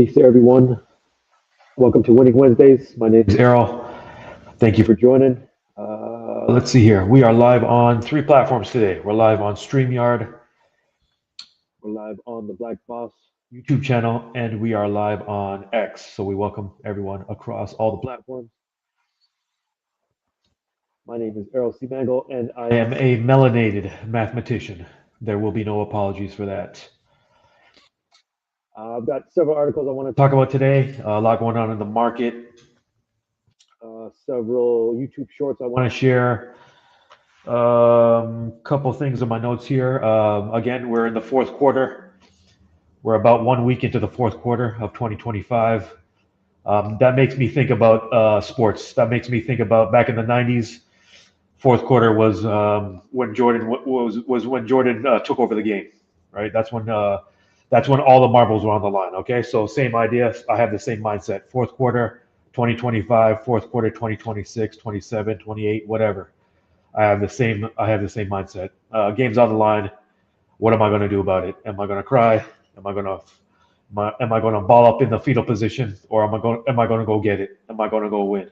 Peace to everyone. Welcome to Winning Wednesdays. My name is Errol. Thank you for joining. Let's see here. We are live on three platforms today. We're live on StreamYard, we're live on the Black Boss YouTube channel, and we are live on X. So we welcome everyone across all the platforms. My name is Errol C. Mangle, and I am a melanated mathematician. There will be no apologies for that. I've got several articles I want to talk about today. A lot going on in the market. Several YouTube shorts I want to share. Couple things in my notes here. Again, we're in the fourth quarter. We're about 1 week into the fourth quarter of 2025. That makes me think about sports. That makes me think about back in the 90s. Fourth quarter was when Jordan was when Jordan took over the game, right? That's when all the marbles were on the line. Okay, so same idea. I have the same mindset. Fourth quarter 2025, fourth quarter 2026, 27, 28, whatever. I have the same mindset. Game's on the line. What am I going to do about it? Am I going to cry? Am I going to ball up in the fetal position, or am I going to go get it? Am I going to go win?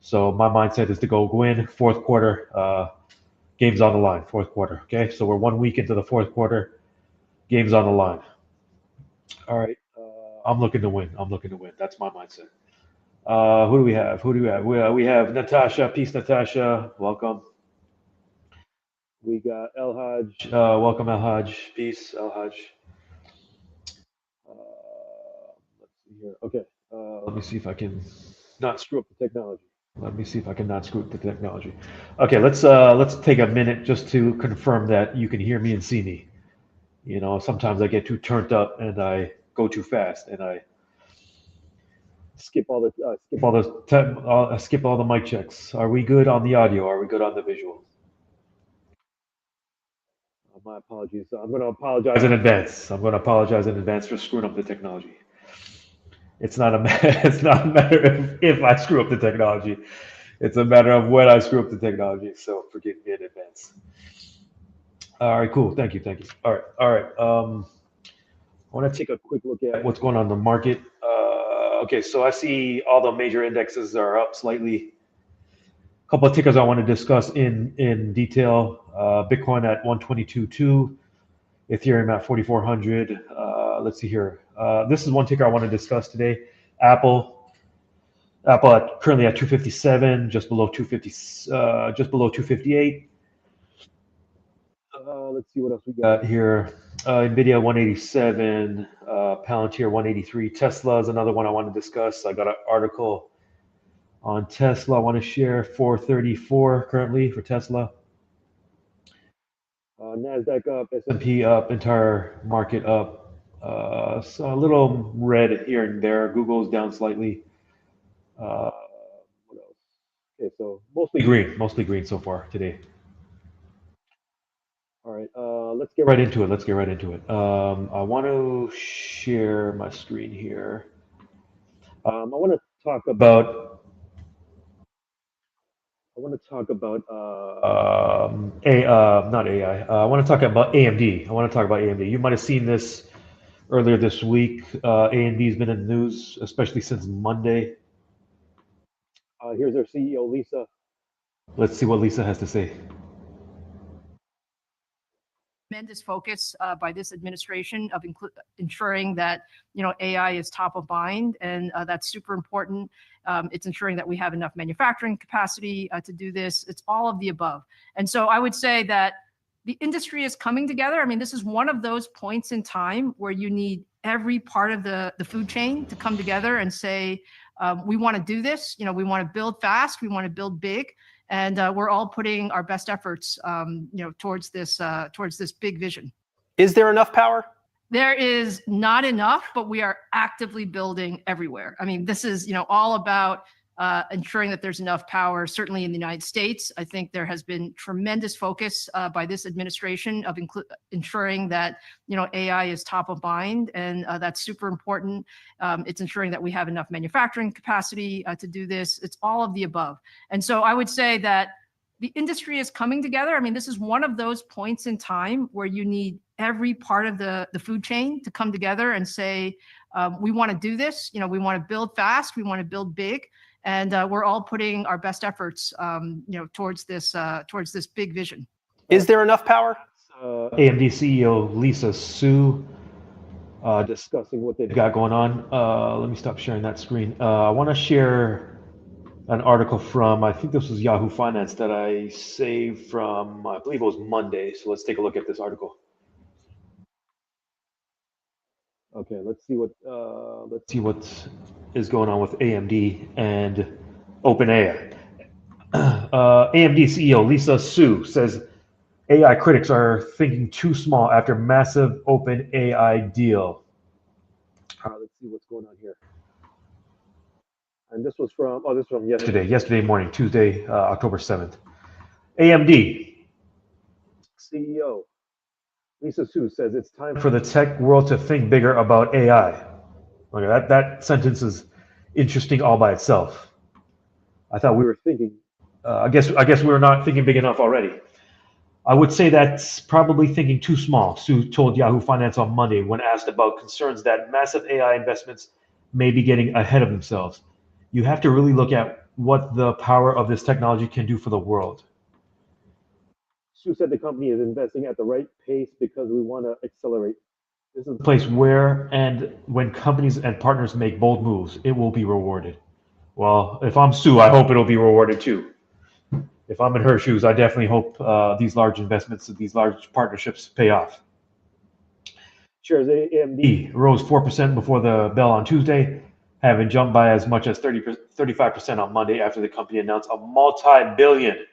So my mindset is to go win. Fourth quarter, game's on the line. Fourth quarter. Okay, so we're 1 week into the fourth quarter. Game's on the line. All right. I'm looking to win. That's my mindset. Who do we have? We have Natasha. Peace, Natasha. Welcome. We got El Haj. Welcome, El Haj. Peace, El Haj. Let's see here. Okay. Let me see if I can not screw up the technology. Okay, let's take a minute just to confirm that you can hear me and see me. You know, sometimes I get too turned up and I go too fast and I skip all the mic checks. Are we good on the audio? Are we good on the visual? My apologies. I'm going to apologize in advance. For screwing up the technology. It's not a matter if I screw up the technology. It's a matter of when I screw up the technology. So forgive me in advance. All right, cool. Thank you. All right. I want to take a quick look at what's going on in the market. Okay, so I see all the major indexes are up slightly. A couple of tickers I want to discuss in detail. Bitcoin at 122.2, Ethereum at 4,400. Let's see here. This is one ticker I want to discuss today. Apple currently at 257, just below 258. Let's see what else we got here. Nvidia 187, Palantir 183. Tesla is another one I want to discuss. I got an article on Tesla I want to share. 434 currently for Tesla. Nasdaq up, S&P up, entire market up. So a little red here and there. Google's down slightly. What else? Okay, so mostly green so far today. All right, let's get right into it. I want to share my screen here. I want to talk about not AI. I want to talk about AMD. You might have seen this earlier this week. AMD's been in the news, especially since Monday. Here's their CEO, Lisa. Let's see what Lisa has to say. Tremendous focus by this administration of ensuring that AI is top of mind, and that's super important. It's ensuring that we have enough manufacturing capacity to do this. It's all of the above. And so I would say that the industry is coming together. I mean, this is one of those points in time where you need every part of the food chain to come together and say, we want to do this. We want to build fast. We want to build big. And we're all putting our best efforts, towards this big vision. Is there enough power? There is not enough, but we are actively building everywhere. I mean, this is, all about ensuring that there's enough power. Certainly in the United States, I think there has been tremendous focus by this administration of ensuring that AI is top of mind, and that's super important. It's ensuring that we have enough manufacturing capacity to do this. It's all of the above. And so I would say that the industry is coming together. I mean, this is one of those points in time where you need every part of the food chain to come together and say, we want to do this. We want to build fast. We want to build big. And we're all putting our best efforts, towards this big vision. Is there enough power? AMD CEO Lisa Su discussing what they've got going on. Let me stop sharing that screen. I want to share an article from, I think this was Yahoo Finance that I saved from, I believe it was Monday. So let's take a look at this article. Okay, let's see what is going on with AMD and OpenAI. AMD CEO Lisa Su says AI critics are thinking too small after massive OpenAI deal. Let's see what's going on here. And this was from yesterday morning, Tuesday, October 7th. AMD CEO Lisa Su says it's time for the tech world to think bigger about AI. Okay, that sentence is interesting all by itself. I thought we were thinking, I guess we were not thinking big enough already. I would say that's probably thinking too small, Su told Yahoo Finance on Monday when asked about concerns that massive AI investments may be getting ahead of themselves. You have to really look at what the power of this technology can do for the world. Su said the company is investing at the right pace because we want to accelerate. This is the place where and when companies and partners make bold moves, it will be rewarded. Well, if I'm Su, I hope it'll be rewarded too. If I'm in her shoes, I definitely hope these large investments, these large partnerships pay off. Shares AMD rose 4% before the bell on Tuesday, having jumped by as much as 35% on Monday after the company announced a multi-billion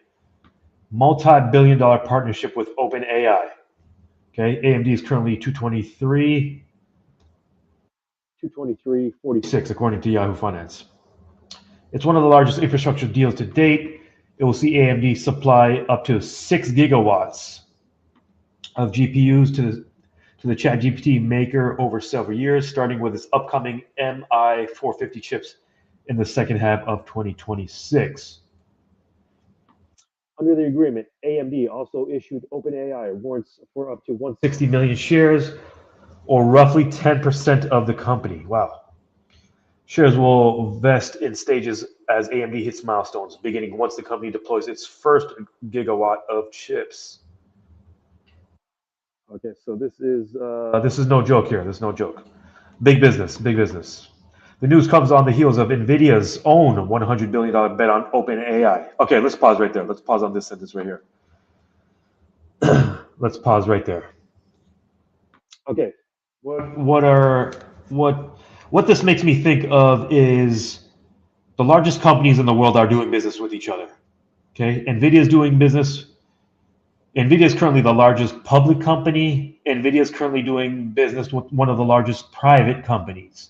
dollar partnership with OpenAI. Okay, AMD is currently 223.46 according to Yahoo Finance. It's one of the largest infrastructure deals to date. It will see AMD supply up to 6 gigawatts of GPUs to the ChatGPT maker over several years, starting with its upcoming MI450 chips in the second half of 2026. Under the agreement, AMD also issued OpenAI warrants for up to 160 million shares, or roughly 10% of the company. Wow. Shares will vest in stages as AMD hits milestones, beginning once the company deploys its first gigawatt of chips. Okay, so this is no joke here. This is no joke. Big business, big business. The news comes on the heels of NVIDIA's own $100 billion bet on OpenAI. Okay, let's pause right there. Let's pause on this sentence right here. Let's pause right there. Okay, what this makes me think of is the largest companies in the world are doing business with each other. Okay, NVIDIA is doing business. NVIDIA is currently the largest public company. NVIDIA is currently doing business with one of the largest private companies.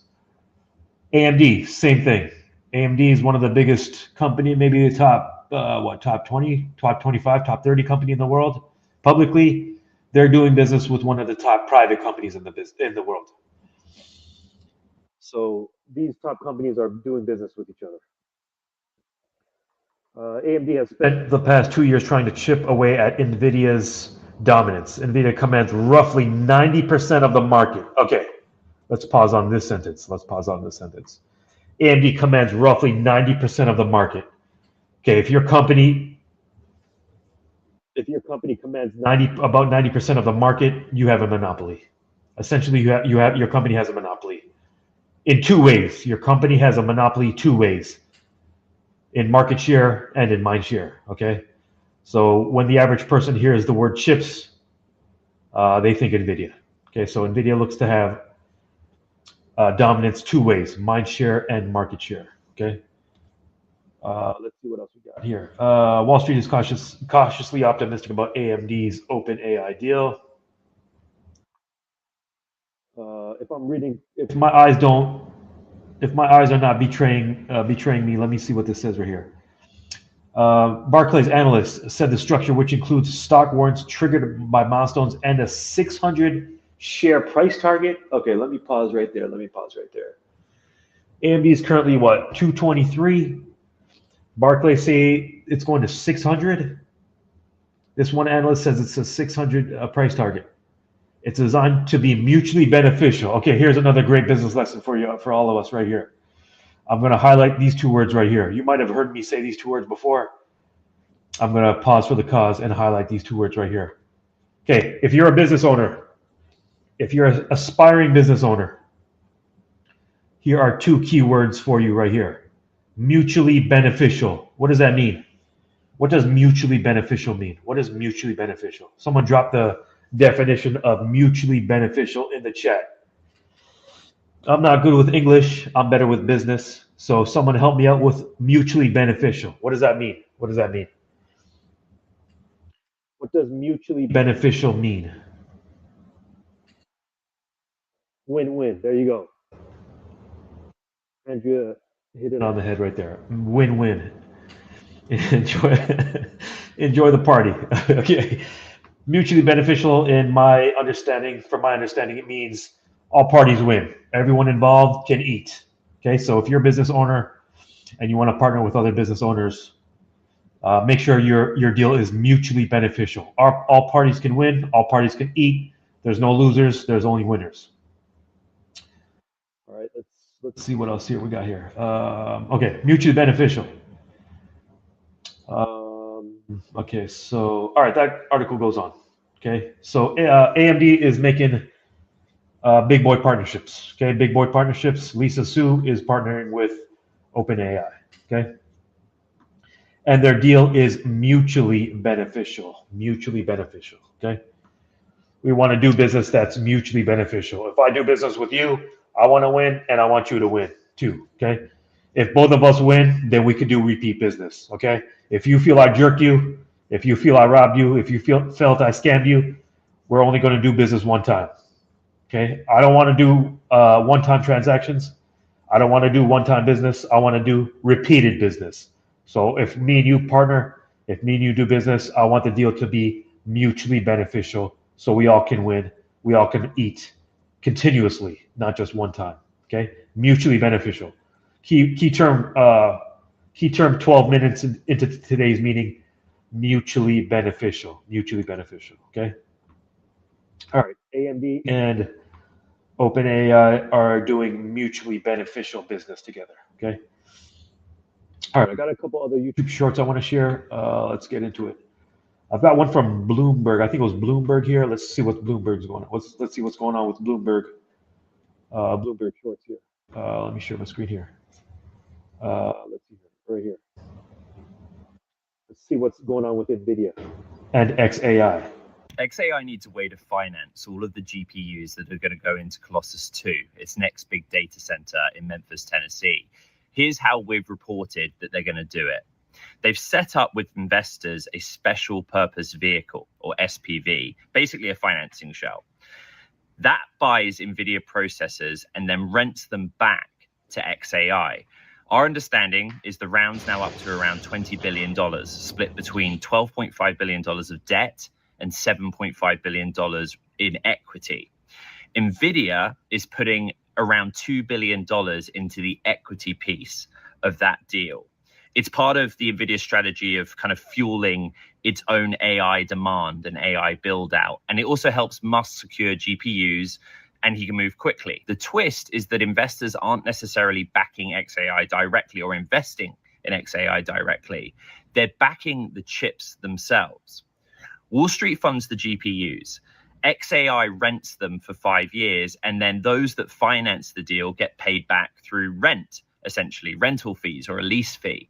AMD, same thing. AMD is one of the biggest company, maybe the top 20, top 25, top 30 company in the world. Publicly, they're doing business with one of the top private companies in the world. So these top companies are doing business with each other. AMD has spent the past 2 years trying to chip away at NVIDIA's dominance. NVIDIA commands roughly 90% of the market. Okay, let's pause on this sentence. AMD commands roughly 90% of the market. Okay, if your company commands about 90% of the market, you have a monopoly. Essentially, your company has a monopoly. In two ways, your company has a monopoly 2 ways: in market share and in mind share. Okay, so when the average person hears the word chips, they think NVIDIA. Okay, so NVIDIA looks to have dominance 2 ways: mind share and market share. Okay, let's see what else we got here. Wall Street is cautiously optimistic about AMD's OpenAI deal. If my eyes are not betraying me, let me see what this says right here. Barclays analyst said the structure, which includes stock warrants triggered by milestones and a 600 share price target. Okay, let me pause right there. AMD is currently what, 223? Barclays say it's going to 600. This one analyst says it's a 600 price target. It's designed to be mutually beneficial. Okay, here's another great business lesson for you, for all of us right here. I'm going to highlight these two words right here. You might have heard me say these two words before. I'm going to pause for the cause and highlight these two words right here. Okay, if you're a business owner, if you're an aspiring business owner, here are two key words for you right here. Mutually beneficial. What does that mean? What does mutually beneficial mean? What is mutually beneficial? Someone drop the definition of mutually beneficial in the chat. I'm not good with English. I'm better with business. So someone help me out with mutually beneficial. What does that mean? What does that mean? What does mutually beneficial mean? Win-win. There you go. Andrea hit it on the head right there. Win-win. Enjoy, enjoy the party. Okay. Mutually beneficial in my understanding, from my understanding, it means all parties win. Everyone involved can eat. Okay. So if you're a business owner and you want to partner with other business owners, make sure your deal is mutually beneficial. All parties can win. All parties can eat. There's no losers. There's only winners. All right, let's see what else here we got here. Okay, mutually beneficial. Okay, so all right, that article goes on. Okay, so AMD is making big boy partnerships. Okay, big boy partnerships. Lisa Su is partnering with OpenAI. Okay, and their deal is mutually beneficial. Mutually beneficial. Okay, we want to do business that's mutually beneficial. If I do business with you, I want to win, and I want you to win too. Okay, if both of us win, then we could do repeat business. Okay, if you feel I jerked you, if you feel I robbed you, if you felt I scammed you, we're only going to do business one time. Okay, I don't want to do one-time transactions. I don't want to do one-time business. I want to do repeated business. So if me and you partner, if me and you do business, I want the deal to be mutually beneficial so we all can win. We all can eat continuously, not just one time. Okay, mutually beneficial. Key term 12 minutes into today's meeting, mutually beneficial. Mutually beneficial. Okay. All right. AMD and OpenAI are doing mutually beneficial business together. Okay. All right. I got a couple other YouTube shorts I want to share. Let's get into it. I've got one from Bloomberg. I think it was Bloomberg here. Let's see what Bloomberg's going on. Let's see what's going on with Bloomberg. Bloomberg shorts here. Let me share my screen here. Let's see here, right here. Let's see what's going on with NVIDIA and xAI. xAI needs a way to finance all of the GPUs that are going to go into Colossus 2, its next big data center in Memphis, Tennessee. Here's how we've reported that they're going to do it. They've set up with investors a special purpose vehicle, or SPV, basically a financing shell. That buys NVIDIA processors and then rents them back to xAI. Our understanding is the round's now up to around $20 billion, split between $12.5 billion of debt and $7.5 billion in equity. NVIDIA is putting around $2 billion into the equity piece of that deal. It's part of the NVIDIA strategy of kind of fueling its own AI demand and AI build out. And it also helps Musk secure GPUs, and he can move quickly. The twist is that investors aren't necessarily backing xAI directly or investing in xAI directly. They're backing the chips themselves. Wall Street funds the GPUs. xAI rents them for 5 years, and then those that finance the deal get paid back through rent, essentially rental fees or a lease fee.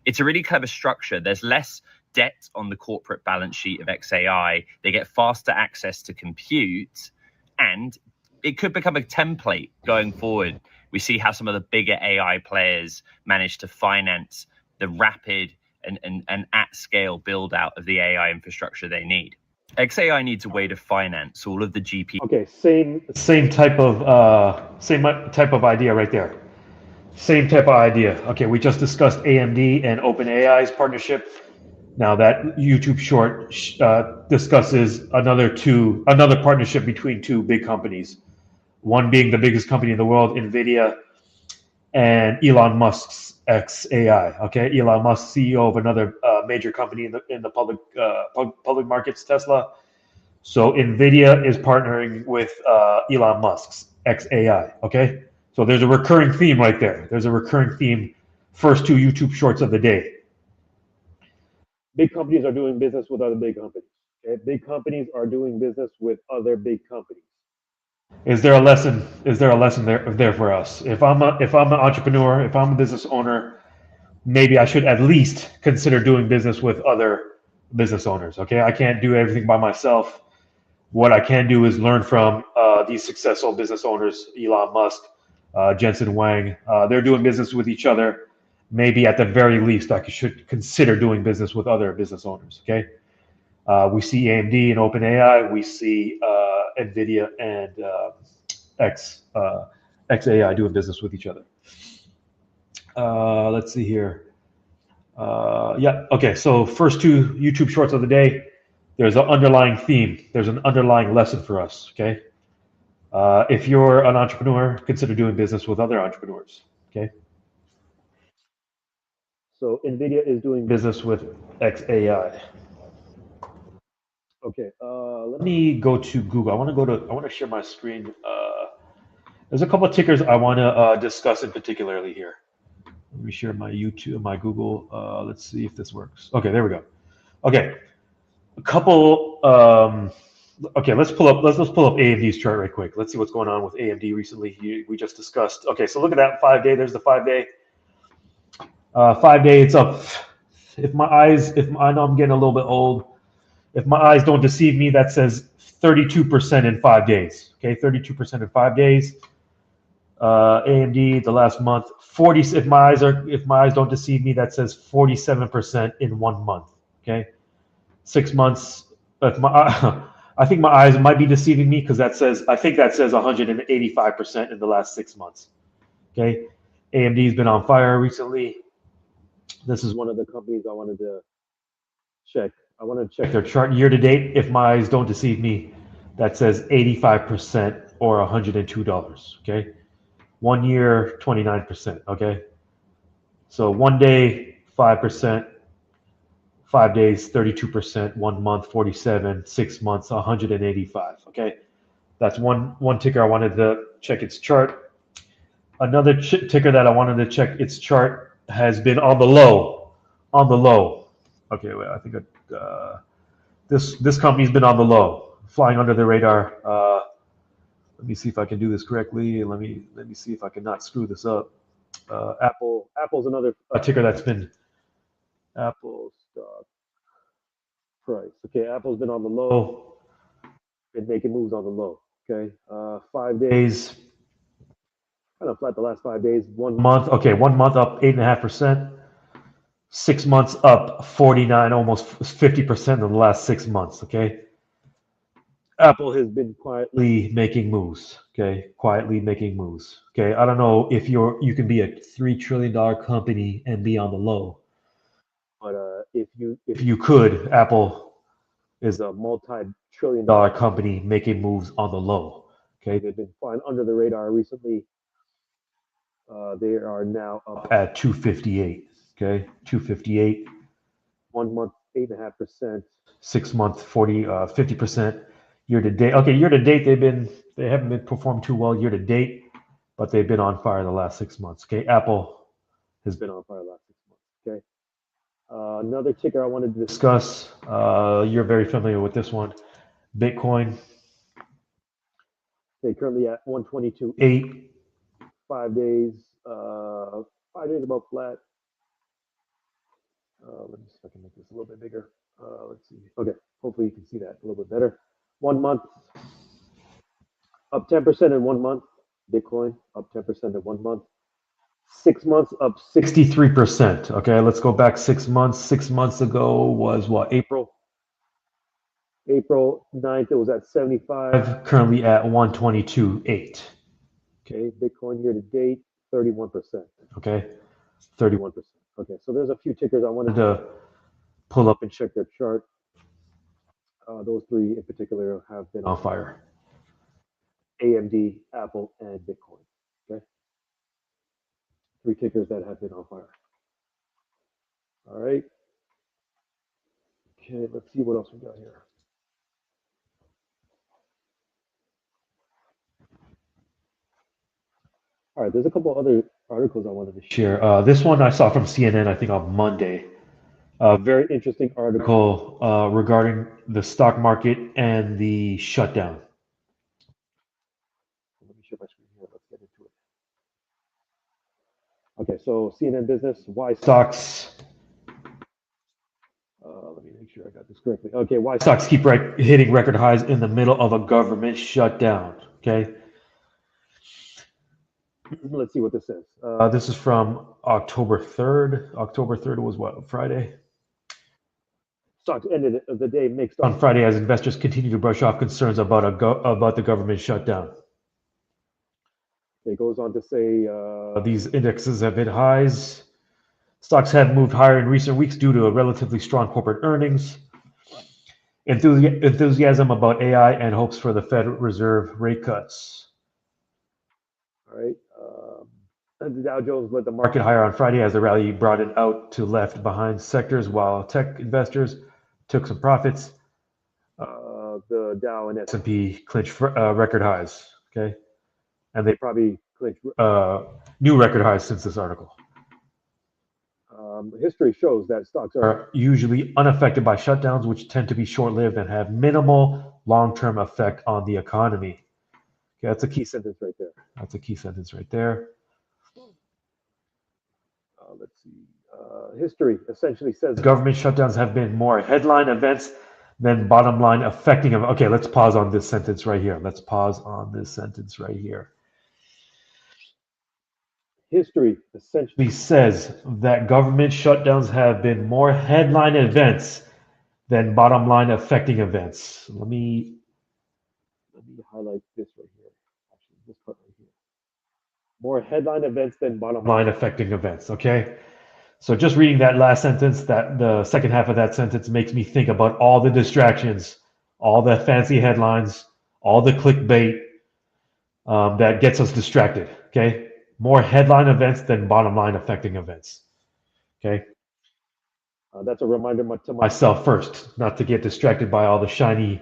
It's a really clever structure. There's less debt on the corporate balance sheet of xAI. They get faster access to compute, and it could become a template going forward. We see how some of the bigger AI players manage to finance the rapid and at-scale build-out of the AI infrastructure they need. xAI needs a way to finance all of the GPU. Okay, same type of idea right there. Same type of idea. Okay, we just discussed AMD and OpenAI's partnership. Now that YouTube short discusses another partnership between two big companies. One being the biggest company in the world, NVIDIA, and Elon Musk's xAI. Okay, Elon Musk, CEO of another major company in the public markets, Tesla. So NVIDIA is partnering with Elon Musk's XAI. Okay, so there's a recurring theme right there. There's a recurring theme. First two YouTube shorts of the day. Big companies are doing business with other big companies. Okay? Big companies are doing business with other big companies. Is there a lesson? Is there a lesson there for us? If I'm an entrepreneur, if I'm a business owner, maybe I should at least consider doing business with other business owners. Okay, I can't do everything by myself. What I can do is learn from these successful business owners, Elon Musk, Jensen Huang. They're doing business with each other. Maybe at the very least, I should consider doing business with other business owners. Okay. We see AMD and OpenAI. We see NVIDIA and XAI doing business with each other. Let's see here. Yeah. Okay. So first two YouTube shorts of the day. There's an underlying theme. There's an underlying lesson for us. Okay. If you're an entrepreneur, consider doing business with other entrepreneurs. Okay. So NVIDIA is doing business with XAI. Okay. Let me go to Google. I want to share my screen. There's a couple of tickers I want to discuss in particularly here. Let me share my YouTube, my Google. Let's see if this works. Okay, there we go. Okay, a couple. Okay, let's pull up AMD's chart right quick. Let's see what's going on with AMD recently. We just discussed. Okay, so look at that 5-day. There's the 5-day. 5-day, it's up. I know I'm getting a little bit old. If my eyes don't deceive me, that says 32% in 5 days. Okay, 32% in 5 days. AMD the last month, 40. If my eyes don't deceive me, that says 47% in 1 month. Okay, 6 months. I think my eyes might be deceiving me because I think that says 185% in the last 6 months. Okay, AMD's been on fire recently. This is one of the companies I wanted to check. I want to check their chart year to date. If my eyes don't deceive me, that says 85% or $102. Okay, 1 year 29%. Okay, so 1 day 5%, 5 days 32%, 1 month 47, 6 months 185. Okay, that's one ticker I wanted to check its chart. Another ticker that I wanted to check its chart has been on the low. On the low. Okay, wait, I think this company's been on the low, flying under the radar. Let me see if I can do this correctly. Let me see if I can not screw this up. Apple's another ticker that's been Apple stock price. Okay, Apple's been on the low. Been making moves on the low. Okay, 5 days. Kind of flat the last 5 days. 1 month. Okay, 1 month up 8.5%. 6 months up 49, almost 50% in the last 6 months. Okay. Apple has been quietly making moves. Okay, quietly making moves. Okay, I don't know if you can be a $3 trillion company and be on the low, but if you could, Apple is a multi-trillion-dollar company making moves on the low. Okay, they've been flying under the radar recently. They are now up at 258. Okay, 258. 1 month 8.5%. 6 month 50%. Year to date. Okay, year to date they haven't been performed too well year to date, but they've been on fire the last 6 months. Okay, Apple has been on fire the last 6 months. Okay, another ticker I wanted to discuss. You're very familiar with this one, Bitcoin. Okay, currently at 122.8. 5 days. 5 days about flat. Let me see if I can make this a little bit bigger. Let's see. Okay, hopefully you can see that a little bit better. 1 month, up 10% in 1 month. Bitcoin up 10% in 1 month. 6 months up 63%. Okay, let's go back 6 months. 6 months ago was what? April 9th, it was at 75. Currently at 122.8. Okay, Bitcoin year to date, 31%. Okay, 31%. Okay, so there's a few tickers I wanted to pull up and check their chart. Those three in particular have been on fire. AMD, Apple, and Bitcoin. Okay, 3 tickers that have been on fire. All right. Okay, let's see what else we got here. All right, there's a couple other articles I wanted to share. This one I saw from CNN, I think on Monday. A very interesting article regarding the stock market and the shutdown. Let me share my screen here. Let's get into it. Okay, so CNN Business, why stocks? Let me make sure I got this correctly. Okay, why stocks keep hitting record highs in the middle of a government shutdown? Okay. Let's see what this says. This is from October 3rd. October 3rd was what, Friday? Stocks ended the day mixed on Friday as investors continue to brush off concerns about about the government shutdown. It goes on to say these indexes have hit highs. Stocks have moved higher in recent weeks due to a relatively strong corporate earnings, enthusiasm about AI, and hopes for the Fed Reserve rate cuts. All right. The Dow Jones led the market higher on Friday as the rally broadened out to left behind sectors, while tech investors took some profits. The Dow and S&P clinched record highs. Okay, and they probably clinched new record highs since this article. History shows that stocks are usually unaffected by shutdowns, which tend to be short-lived and have minimal long-term effect on the economy. Okay, that's a key sentence right there. That's a key sentence right there. Let's see. History essentially says government shutdowns have been more headline events than bottom line affecting them. Okay, let's pause on this sentence right here. Let's pause on this sentence right here. History essentially says that government shutdowns have been more headline events than bottom line affecting events. Let me highlight this right here. Actually, this part right here. More headline events than bottom line affecting events. Okay. So just reading that last sentence, that the second half of that sentence makes me think about all the distractions, all the fancy headlines, all the clickbait that gets us distracted. Okay. More headline events than bottom line affecting events. Okay. That's a reminder to myself first, not to get distracted by all the shiny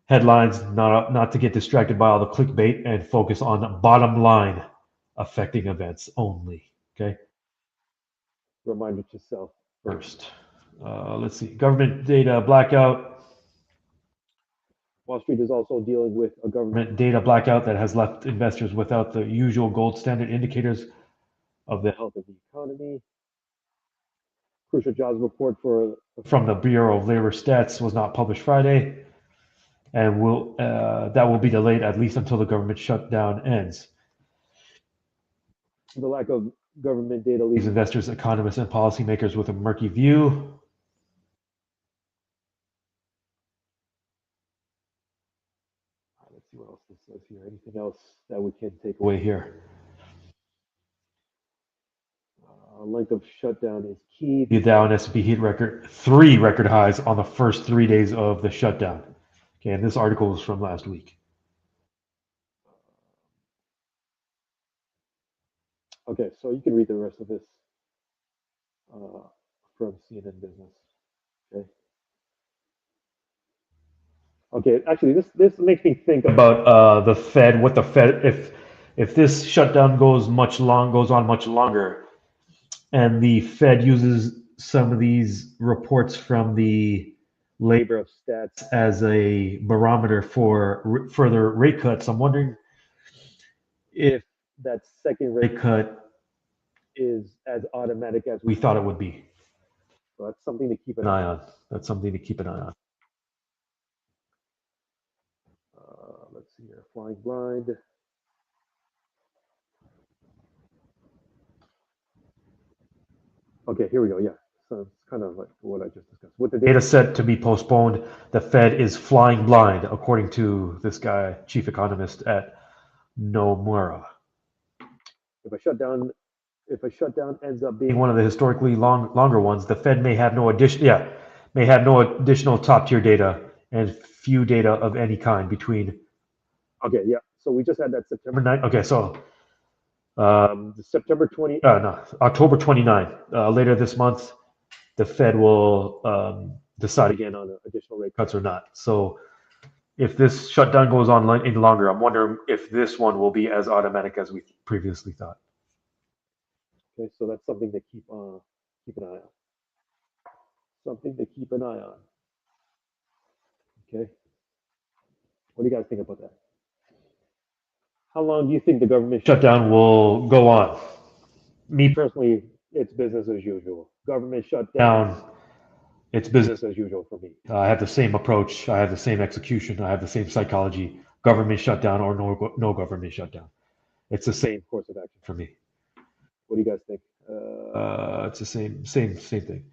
headlines, not to get distracted by all the clickbait, and focus on bottom line affecting events only. Okay. Reminder to self first. Let's see. Government data blackout. Wall Street is also dealing with a government data blackout that has left investors without the usual gold standard indicators of the health of the economy. Crucial jobs report from the Bureau of Labor Stats was not published Friday, and that will be delayed at least until the government shutdown ends. The lack of government data leaves investors, economists, and policymakers with a murky view. Let's see what else this says here. Anything else that we can take away here? Length of shutdown is key. The Dow and S&P hit three record highs on the first 3 days of the shutdown. Okay, and this article was from last week. Okay, so you can read the rest of this from CNN Business. Okay, actually, this makes me think about the Fed. What the Fed, if this shutdown goes on much longer, and the Fed uses some of these reports from the labor stats as a barometer for further rate cuts, I'm wondering if that second rate cut is as automatic as we thought it would be. So that's something to keep an eye on. Let's see here, flying blind. Okay, here we go. Yeah, so it's kind of like what I just discussed. With the data set to be postponed, the Fed is flying blind, according to this guy, chief economist at Nomura. If a shutdown ends up being one of the historically longer ones, the Fed may have no additional top-tier data and few data of any kind between. Okay, yeah. So we just had that September 9th. Okay, so October 29th. Later this month, the Fed will decide again on additional rate cuts or not. So if this shutdown goes on any longer, I'm wondering if this one will be as automatic as we previously thought. Okay, so that's something to keep an eye on. Something to keep an eye on. Okay. What do you guys think about that? How long do you think the government shutdown will go on? Me personally, it's business as usual. Government shutdown, it's business as usual for me. I have the same approach. I have the same execution. I have the same psychology. Government shutdown or no government shutdown. It's the same course of action for me. What do you guys think? It's the same thing.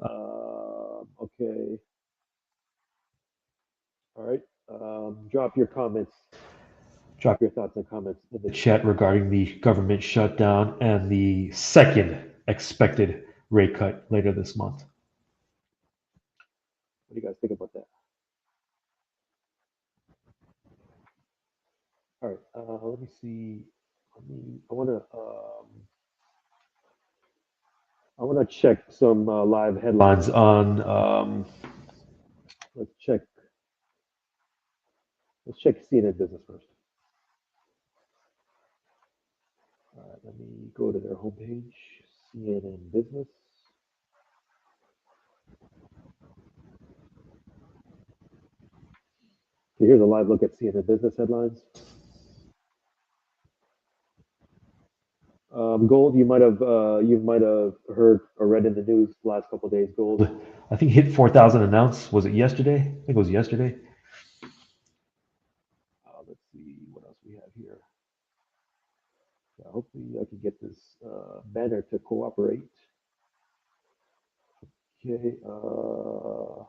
Okay. All right. Drop your comments. Drop your thoughts and comments in the chat regarding the government shutdown and the second expected rate cut later this month. What do you guys think about that? All right. Let me see. I want to check some live headlines on. Let's check CNN Business first. All right, let me go to their homepage, CNN Business. Okay, here's a live look at CNN Business headlines. Gold, you might have heard or read in the news the last couple of days. Gold, I think hit 4,000 an ounce. Was it yesterday? I think it was yesterday. Let's see what else we have here. Yeah, hopefully I can get this banner to cooperate. Okay. All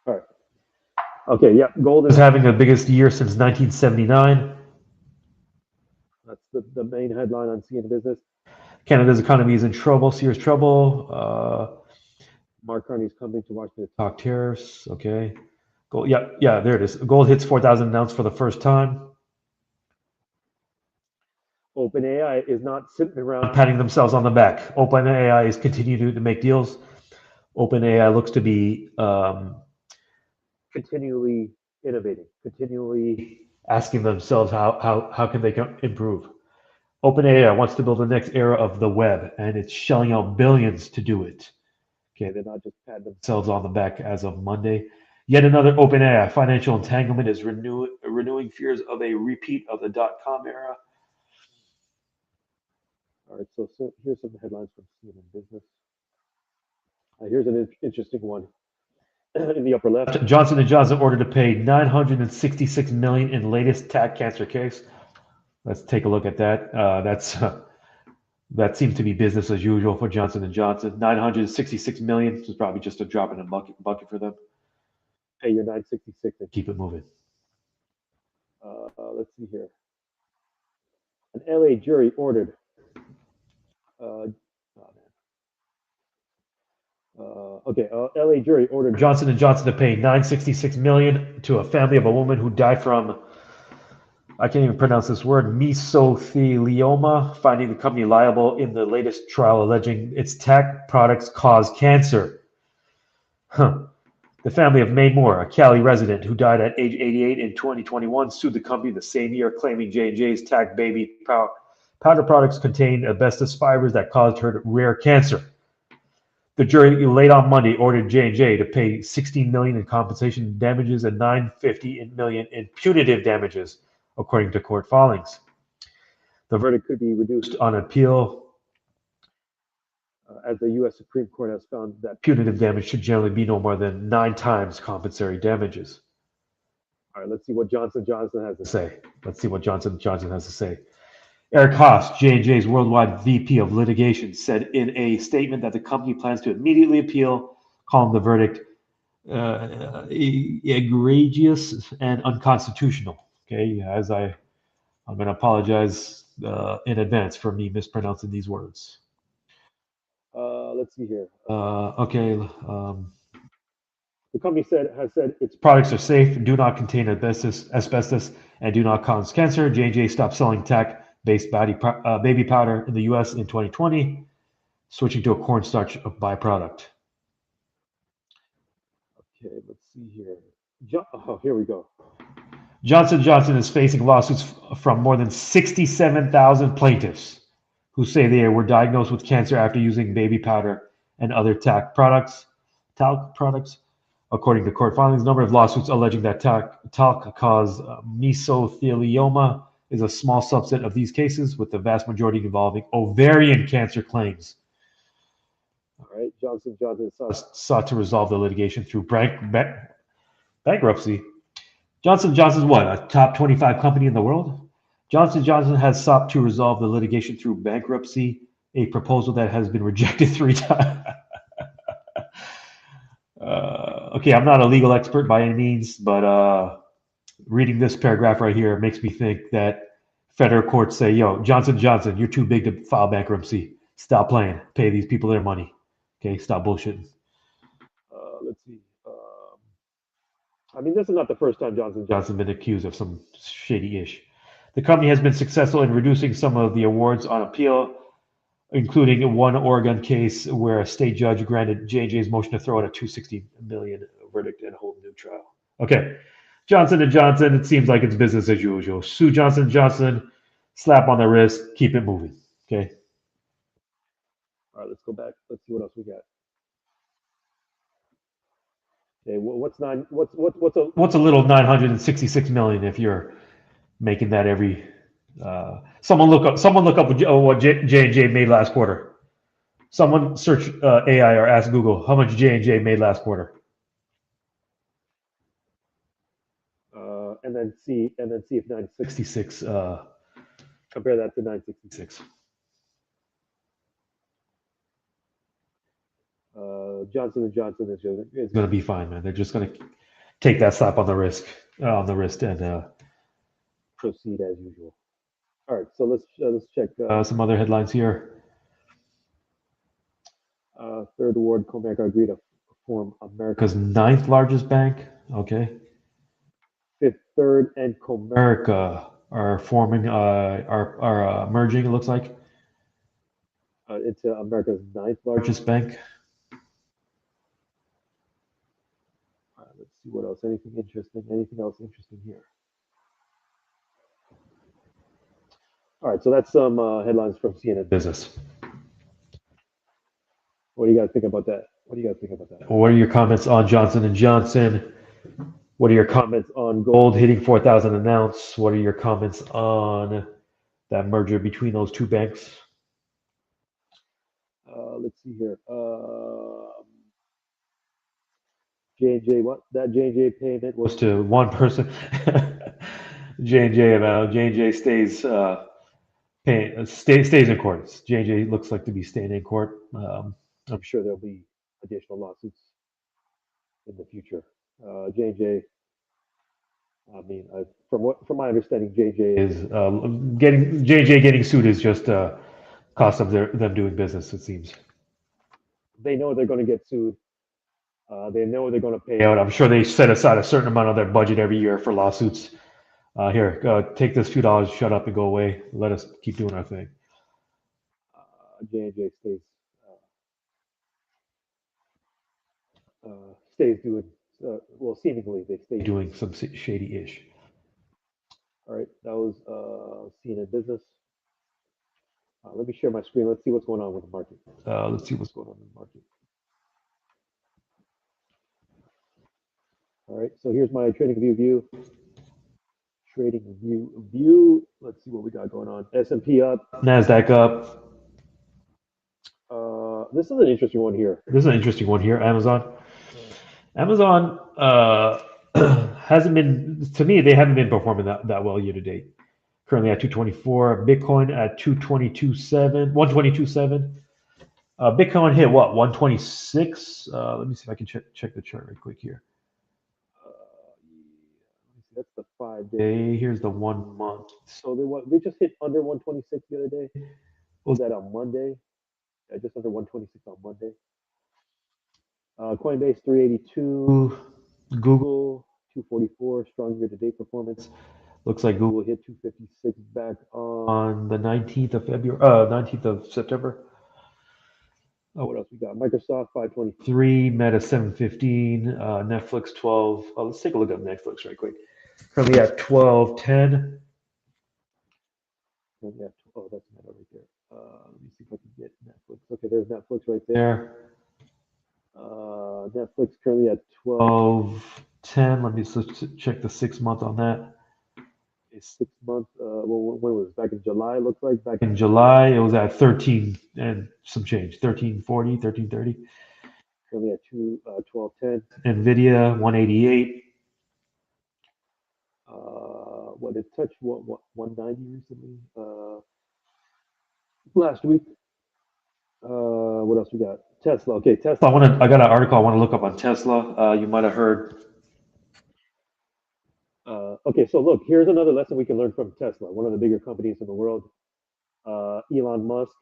right. Okay. Yeah. Gold is having the biggest year since 1979. That's the main headline on CNN Business. Canada's economy is in trouble, serious trouble. Mark Carney's coming to Washington to talk tariffs. Okay. Gold, yeah, there it is. Gold hits 4,000 an ounce for the first time. OpenAI is not sitting around patting themselves on the back. OpenAI is continuing to make deals. OpenAI looks to be continually innovating, continually asking themselves how can they improve. OpenAI wants to build the next era of the web, and it's shelling out billions to do it. Okay, they're not just patting themselves on the back as of Monday. Yet another OpenAI financial entanglement is renewing fears of a repeat of the dot-com era. All right, so here's some headlines from CNN Business. Here's an interesting one in the upper left. Johnson & Johnson ordered to pay $966 million in latest TAC cancer case. Let's take a look at that. That seems to be business as usual for Johnson & Johnson. $966 million is probably just a drop in a bucket for them. Pay your $966 and keep it moving. Let's see here. An LA jury ordered. LA jury ordered Johnson & Johnson to pay $966 million to a family of a woman who died from, I can't even pronounce this word, mesothelioma, finding the company liable in the latest trial alleging its tech products cause cancer. The family of May Moore, a Cali resident who died at age 88 in 2021, sued the company the same year, claiming J&J's TAC baby powder products contained asbestos fibers that caused her rare cancer. The jury late on Monday ordered J&J to pay $16 million in compensation damages and $950 million in punitive damages, according to court filings. The verdict could be reduced on appeal, as the U.S. Supreme Court has found that punitive damage should generally be no more than 9 times compensatory damages. All right, let's see what Johnson & Johnson has to say. Eric Haas, J&J's worldwide VP of litigation, said in a statement that the company plans to immediately appeal, calling the verdict egregious and unconstitutional. Okay, I'm going to apologize in advance for me mispronouncing these words. Let's see here. The company has said its products are safe, do not contain asbestos, and do not cause cancer. J&J stopped selling TAC-based baby powder in the U.S. in 2020, switching to a cornstarch byproduct. Okay, let's see here. Oh, here we go. Johnson Johnson is facing lawsuits from more than 67,000 plaintiffs who say they were diagnosed with cancer after using baby powder and other talc products. According to court filings, a number of lawsuits alleging that talc caused mesothelioma is a small subset of these cases, with the vast majority involving ovarian cancer claims. All right, Johnson Johnson sought to resolve the litigation through bankruptcy. Johnson Johnson's what, a top 25 company in the world? Johnson Johnson has sought to resolve the litigation through bankruptcy, a proposal that has been rejected 3 times. Okay, I'm not a legal expert by any means, but reading this paragraph right here makes me think that federal courts say, yo, Johnson Johnson, you're too big to file bankruptcy. Stop playing. Pay these people their money. Okay, stop bullshitting. Let's see. I mean, this is not the first time Johnson Johnson been accused of some shady ish. The company has been successful in reducing some of the awards on appeal, including one Oregon case where a state judge granted J&J's motion to throw out a $260 million verdict and hold a new trial. Okay, Johnson & Johnson, it seems like it's business as usual. Sue Johnson & Johnson, slap on the wrist, keep it moving. Okay. All right, let's go back. Let's see what else we got. Okay, what's a little 966 million if you're making that every someone look up what J&J made last quarter. Someone search AI or ask Google how much J&J made last quarter. And then see if 966 compare that to 966. Johnson & Johnson is going to be fine, man. They're just going to take that slap on the wrist and proceed as usual. All right, so let's check some other headlines here. Third Ward Comerica agreed to form America's 9th largest bank. Okay. Fifth Third and Comerica are forming are merging. It looks like into America's 9th largest bank. Let's see what else. Anything else interesting here? All right, so that's some headlines from CNN Business. What do you guys think about that? What are your comments on Johnson & Johnson? What are your comments on gold hitting 4,000 an ounce? What are your comments on that merger between those two banks? Let's see here. J&J, what that J&J payment was to one person. J&J stays stays in court. J&J looks like to be staying in court. I'm sure there'll be additional lawsuits in the future. J&J, I mean, from my understanding, J&J is getting sued is just cost of them doing business. It seems they know they're going to get sued. They know they're going to pay out. I'm sure they set aside a certain amount of their budget every year for lawsuits. Here, take this $2, shut up and go away. Let us keep doing our thing. J&J stays doing, well, seemingly they stay doing some shady-ish. All right, that was CNN Business. Let me share my screen. Let's see what's going on with the market. All right, so here's my trading view. Trading view. Let's see what we got going on. S&P up, NASDAQ up. This is an interesting one here. Amazon hasn't been, to me, they haven't been performing that well year to date. Currently at 224, Bitcoin at 122.7. Bitcoin hit what, 126? Let me see if I can check the chart right quick here. That's the 5-day. Here's the 1 month. So they just hit under 126 the other day. What was that on Monday? Yeah, just under 126 on Monday. Coinbase 382. Google 244. Strong year-to-date performance. Looks like Google hit 256 back on the 19th of September. Oh, what else we got? Microsoft 523, Meta 715, Netflix 12. Oh, let's take a look at Netflix right quick. Currently at 1210. Oh, that's Meta right there. Let me see if I can get Netflix. Okay, there's Netflix right there. Netflix currently at 1210. Let me just check the 6 month on that. It's 6 months. Well, when was it? Back in July, looks like. Back in July, it was at 13 and some change, 1340, 1330. Currently at 1210. NVIDIA 188. What it touched 190 recently. Last week. What else we got? Tesla. Okay, Tesla. I got an article I want to look up on Tesla. You might have heard. Okay, so look, here's another lesson we can learn from Tesla, one of the bigger companies in the world. Elon Musk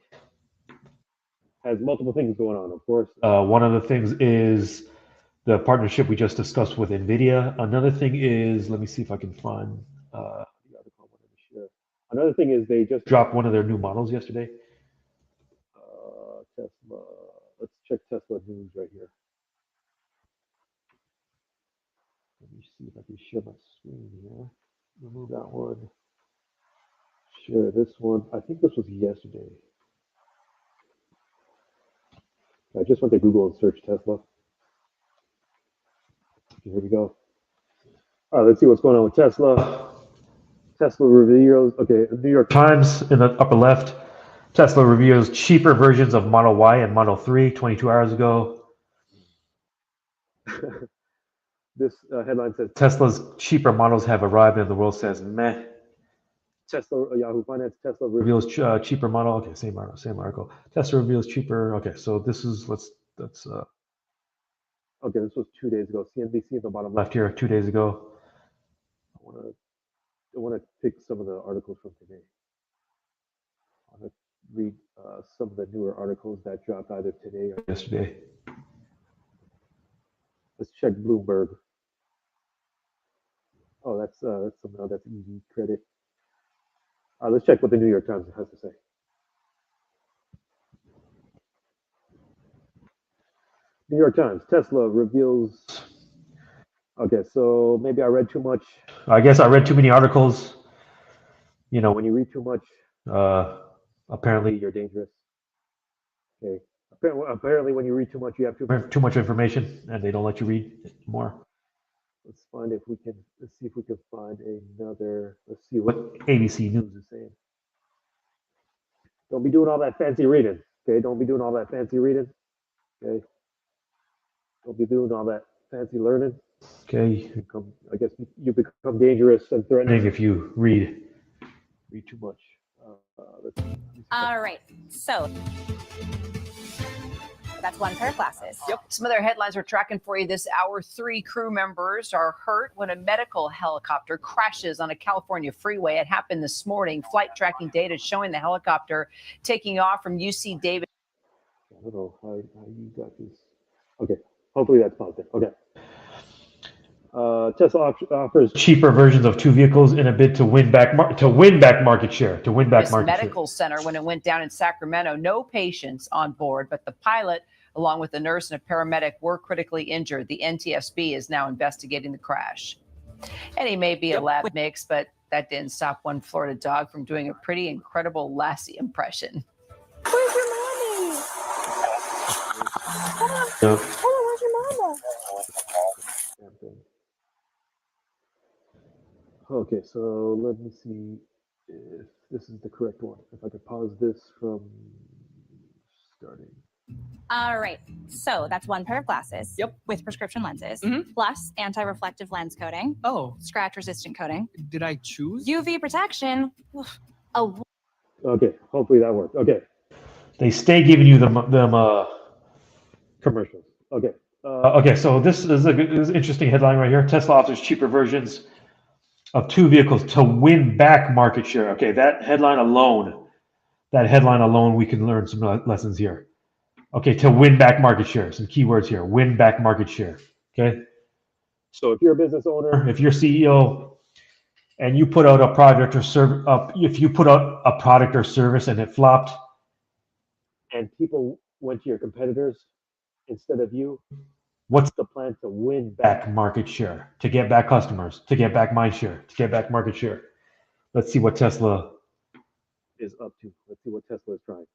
has multiple things going on, of course. One of the things is the partnership we just discussed with NVIDIA. Another thing is, let me see if I can find the article I wanted to share. Another thing is they just dropped one of their new models yesterday. Tesla. Let's check Tesla news right here. Let me see if I can share my screen here. Remove that one. Share this one. I think this was yesterday. I just went to Google and searched Tesla. Okay, here we go. All right, let's see what's going on with Tesla. Tesla reveals, okay, New York Times in the upper left. Tesla reveals cheaper versions of Model Y and Model 3 22 hours ago. This headline says Tesla's cheaper models have arrived, and the world says meh. Tesla, Yahoo Finance, Tesla reveals cheaper model. Okay, same article. Tesla reveals cheaper. Okay, so this is that's okay. This was 2 days ago. CNBC at the bottom left here, 2 days ago. I want to pick some of the articles from today. I want to read some of the newer articles that dropped either today or yesterday. Let's check Bloomberg. Oh, that's somehow that's easy credit. Let's check what the New York Times has to say. New York Times, Tesla reveals. Okay, so maybe I read too much. I guess I read too many articles. You know, when you read too much, apparently you're dangerous. Okay. Apparently, when you read too much, you have too much information, and they don't let you read more. Let's find if we can. Let's see if we can find another. Let's see what ABC News is saying. Don't be doing all that fancy reading. Okay, don't be doing all that fancy reading. Okay, don't be doing all that fancy learning. Okay, I guess you become dangerous and threatening if you read too much. All right, so that's one pair of glasses. Yep. Some other headlines we're tracking for you this hour. 3 crew members are hurt when a medical helicopter crashes on a California freeway. It happened this morning. Flight tracking data showing the helicopter taking off from UC Davis. I don't know how you got this. Okay, hopefully that's positive. Okay. Tesla offers cheaper versions of 2 vehicles in a bid to win back market share. Medical center when it went down in Sacramento. No patients on board, but the pilot, along with a nurse and a paramedic, were critically injured. The NTSB is now investigating the crash. And he may be a lab mix, but that didn't stop one Florida dog from doing a pretty incredible Lassie impression. Where's your mommy? No. Where's your mama? Okay, so let me see if this is the correct one. If I could pause this from starting. All right, so that's one pair of glasses. Yep. With prescription lenses, Mhm. plus anti-reflective lens coating, Oh, scratch-resistant coating, did I choose? UV protection. Okay, hopefully that worked. Okay. They stay giving you them commercials. Okay. Okay, so this is an interesting headline right here. Tesla offers cheaper versions of 2 vehicles to win back market share. Okay, that headline alone, we can learn some lessons here. Okay, to win back market share, some keywords here, win back market share. Okay, so if you're a business owner, if you're CEO, and you put out a product or service, if you put out a product or service and it flopped, and people, went to your competitors instead of you, what's the plan to win back market share, to get back customers, to get back mind share, to get back market share? Let's see what Tesla is up to. Let's see what Tesla is trying.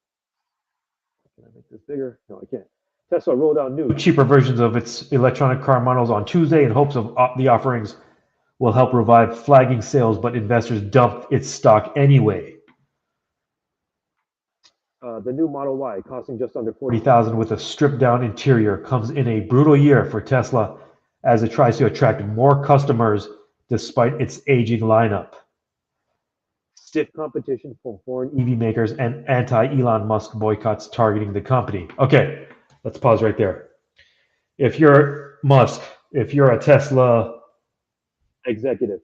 Can I make this bigger? No, I can't. Tesla rolled out new, cheaper versions of its electronic car models on Tuesday in hopes of the offerings will help revive flagging sales, but investors dumped its stock anyway. The new Model Y, costing just under $40,000 with a stripped-down interior, comes in a brutal year for Tesla as it tries to attract more customers despite its aging lineup. Stiff competition from foreign EV makers and anti-Elon Musk boycotts targeting the company. Okay, let's pause right there. If you're Musk, if you're a Tesla executive,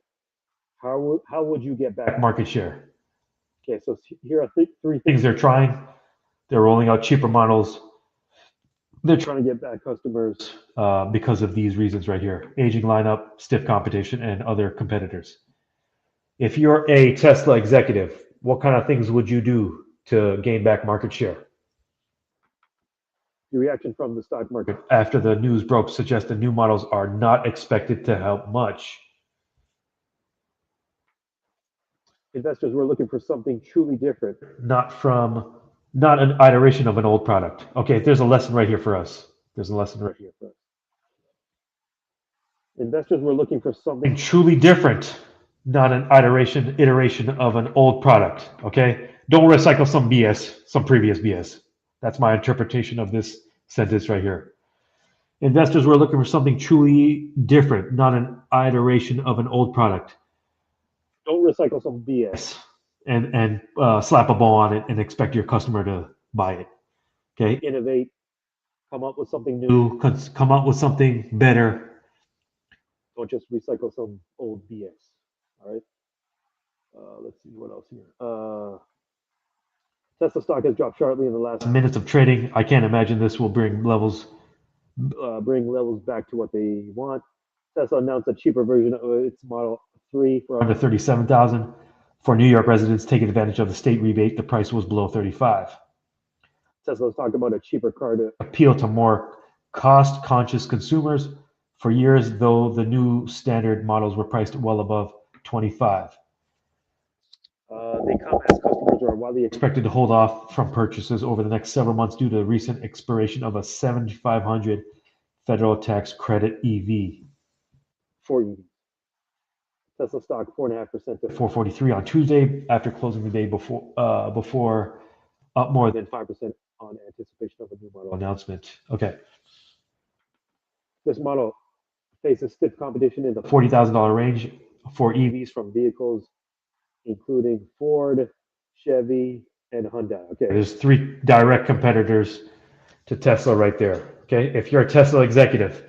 how would you get back market share? Okay, so here are three things they're trying. They're rolling out cheaper models. They're trying to get back customers because of these reasons right here: aging lineup, stiff competition, and other competitors. If you're a Tesla executive, what kind of things would you do to gain back market share? The reaction from the stock market after the news broke suggests the new models are not expected to help much. Investors were looking for something truly different, not an iteration of an old product. Okay, there's a lesson right here for us. There's a lesson right here for us. Investors were looking for something truly different, not an iteration of an old product. Okay, don't recycle some BS, some previous BS. That's my interpretation of this sentence right here. Investors were looking for something truly different, not an iteration of an old product. Don't recycle some BS and slap a ball on it and expect your customer to buy it. Okay, innovate, come up with something new, come up with something better. Don't just recycle some old BS. All right. Let's see what else here. Tesla stock has dropped sharply in the last minutes of trading. I can't imagine this will bring levels back to what they want. Tesla announced a cheaper version of its Model 3 for under $37,000. For New York residents taking advantage of the state rebate, the price was below $35,000. Tesla's talked about a cheaper car to appeal to more cost-conscious consumers. For years, though, the new standard models were priced well above $25,000. They come as customers are widely expected to hold off from purchases over the next several months due to the recent expiration of a $7,500 federal tax credit EV for EVs. Tesla stock 4.5% to 443 on Tuesday after closing the day before up more than 5% on anticipation of a new model announcement. Okay. This model faces stiff competition in the $40,000 range for EVs from vehicles including Ford, Chevy, and Hyundai. Okay, there's three direct competitors to Tesla right there. Okay, if you're a Tesla executive,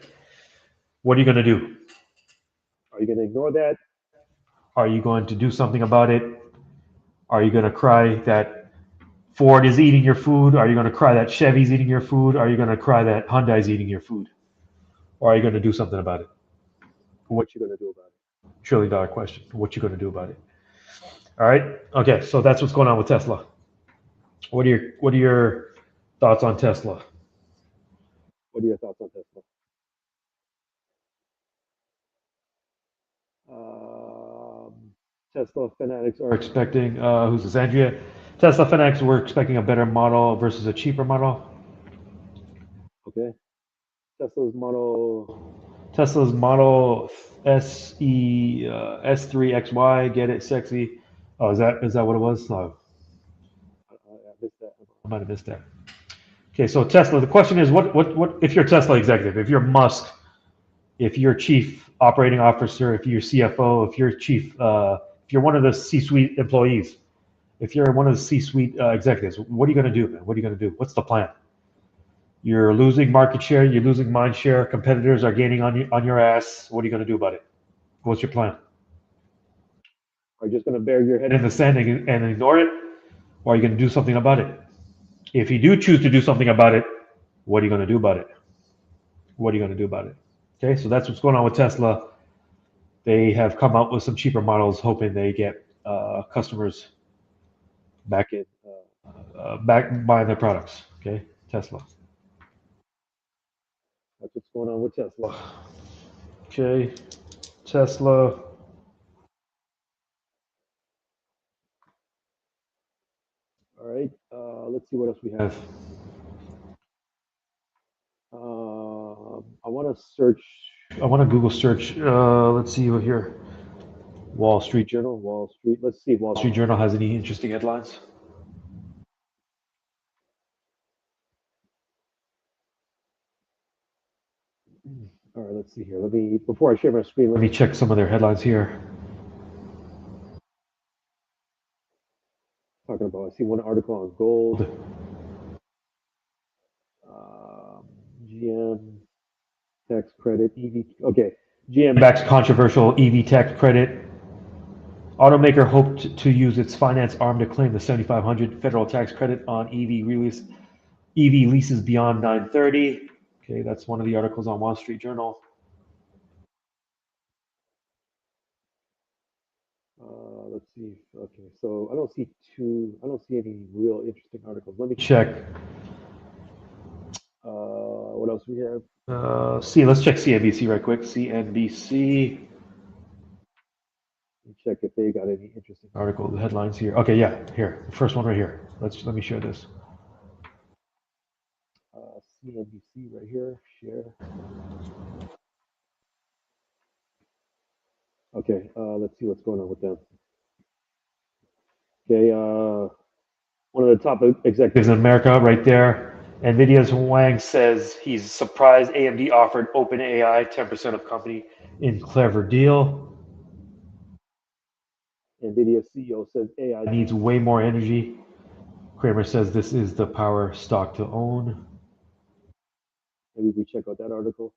what are you going to do? Are you going to ignore that? Are you going to do something about it? Are you going to cry that Ford is eating your food? Are you going to cry that Chevy's eating your food? Are you going to cry that Hyundai's eating your food? Or are you going to do something about it? What you going to do about it? $1 trillion question. What you going to do about it? All right. Okay. So that's what's going on with Tesla. What are your thoughts on Tesla? What are your thoughts on Tesla? Tesla fanatics are expecting. Who's this? Andrea. Tesla fanatics were expecting a better model versus a cheaper model. Okay. Tesla's model SE S3XY. Get it? Sexy. Oh, is that what it was? Oh, I missed that. I might have missed that. Okay, so Tesla. The question is, what if you're a Tesla executive, if you're Musk, if you're chief operating officer, if you're CFO, if you're one of the C-suite employees, if you're one of the C-suite executives, what are you going to do, man? What are you going to do? What's the plan? You're losing market share. You're losing mind share. Competitors are gaining on your ass. What are you going to do about it? What's your plan? Are you just going to bury your head in the sand and ignore it? Or are you going to do something about it? If you do choose to do something about it, what are you going to do about it? What are you going to do about it? Okay, so that's what's going on with Tesla. They have come out with some cheaper models, hoping they get customers back buying their products. Okay, Tesla. That's what's going on with Tesla. Okay, Tesla. All right, let's see what else we have. I want to search. I want to Google search. Let's see what here. Wall Street Journal. Wall Street. Let's see if Wall Street Journal has any interesting headlines. All right, let's see here. Let me, before I share my screen, let me check some of their headlines here. Talking about, I see one article on gold. GM tax credit, EV. Okay, GM backs controversial EV tax credit. Automaker hoped to use its finance arm to claim the $7,500 federal tax credit on EV leases beyond 930. Okay, that's one of the articles on Wall Street Journal. Let's see. Okay, so I don't see any real interesting articles. Let me check. What else we have? Let's check CNBC right quick. CNBC. Let me check if they got any interesting article headlines here. Okay, yeah, here, the first one right here. Let me share this. CNBC right here. Share. Okay, let's see what's going on with them. Okay, one of the top executives in America right there. NVIDIA's Wang says he's surprised AMD offered OpenAI 10% of company in clever deal. NVIDIA CEO says AI needs way more energy. Kramer says this is the power stock to own. Maybe we check out that article.